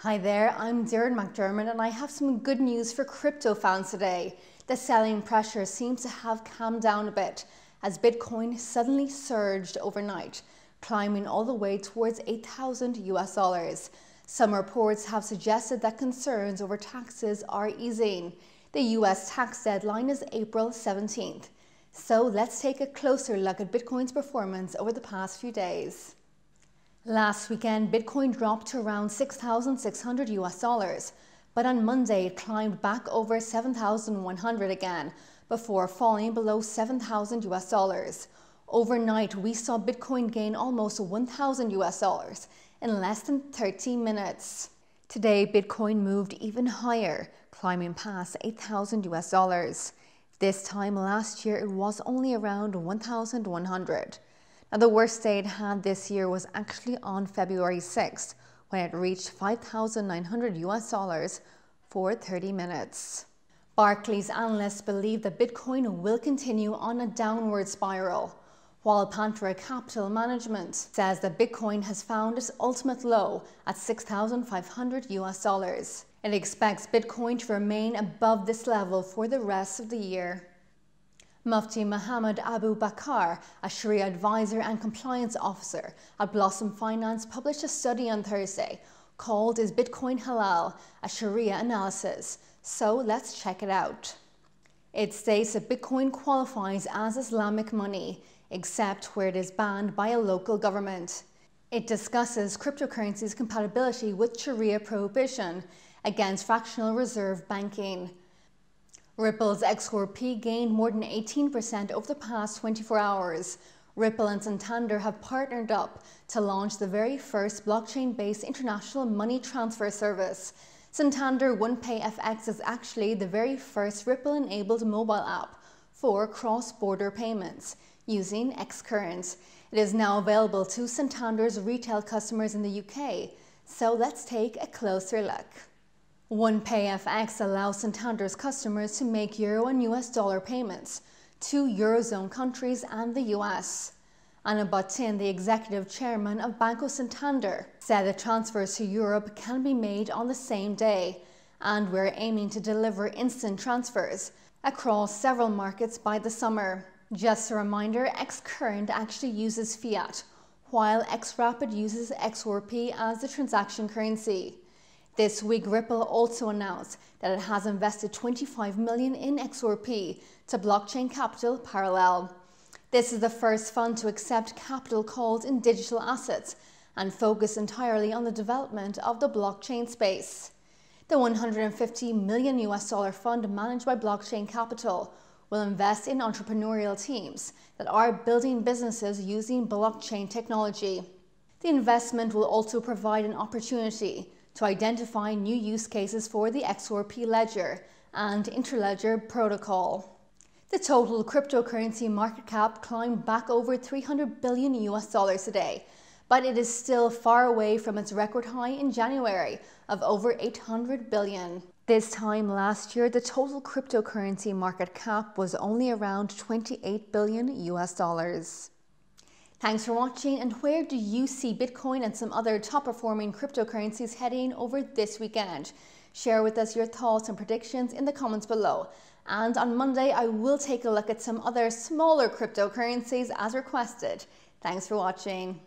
Hi there, I'm Darren McDermott and I have some good news for crypto fans today. The selling pressure seems to have calmed down a bit as Bitcoin suddenly surged overnight, climbing all the way towards $8,000. Some reports have suggested that concerns over taxes are easing. The US tax deadline is April 17th. So let's take a closer look at Bitcoin's performance over the past few days. Last weekend, Bitcoin dropped to around $6,600, but on Monday it climbed back over 7,100 again before falling below $7,000. Overnight, we saw Bitcoin gain almost $1,000 in less than 30 minutes. Today, Bitcoin moved even higher, climbing past $8,000. This time last year, it was only around 1,100. Now, the worst day it had this year was actually on February 6th, when it reached $5,900 for 30 minutes. Barclays analysts believe that Bitcoin will continue on a downward spiral, while Pantera Capital Management says that Bitcoin has found its ultimate low at $6,500. It expects Bitcoin to remain above this level for the rest of the year. Mufti Muhammad Abu Bakr, a Sharia advisor and compliance officer at Blossom Finance, published a study on Thursday called "Is Bitcoin Halal? A Sharia Analysis." So let's check it out. It states that Bitcoin qualifies as Islamic money, except where it is banned by a local government. It discusses cryptocurrency's compatibility with Sharia prohibition against fractional reserve banking. Ripple's XRP gained more than 18% over the past 24 hours. Ripple and Santander have partnered up to launch the very first blockchain-based international money transfer service. Santander OnePay FX is actually the very first Ripple-enabled mobile app for cross-border payments using Xcurrent. It is now available to Santander's retail customers in the UK. So let's take a closer look. OnePay FX allows Santander's customers to make Euro and US dollar payments to Eurozone countries and the US. Ana Botín, the executive chairman of Banco Santander, said that transfers to Europe can be made on the same day, and we're aiming to deliver instant transfers across several markets by the summer. Just a reminder, Xcurrent actually uses fiat, while Xrapid uses XRP as the transaction currency. This week, Ripple also announced that it has invested $25 million in XRP to blockchain capital Parallel. This is the first fund to accept capital called in digital assets and focus entirely on the development of the blockchain space. The $150 million fund managed by Blockchain Capital will invest in entrepreneurial teams that are building businesses using blockchain technology. The investment will also provide an opportunity to identify new use cases for the XRP ledger and interledger protocol. The total cryptocurrency market cap climbed back over $300 billion today, but it is still far away from its record high in January of over $800 billion. This time last year, the total cryptocurrency market cap was only around $28 billion. Thanks for watching, and where do you see Bitcoin and some other top-performing cryptocurrencies heading over this weekend? Share with us your thoughts and predictions in the comments below. And on Monday, I will take a look at some other smaller cryptocurrencies as requested. Thanks for watching.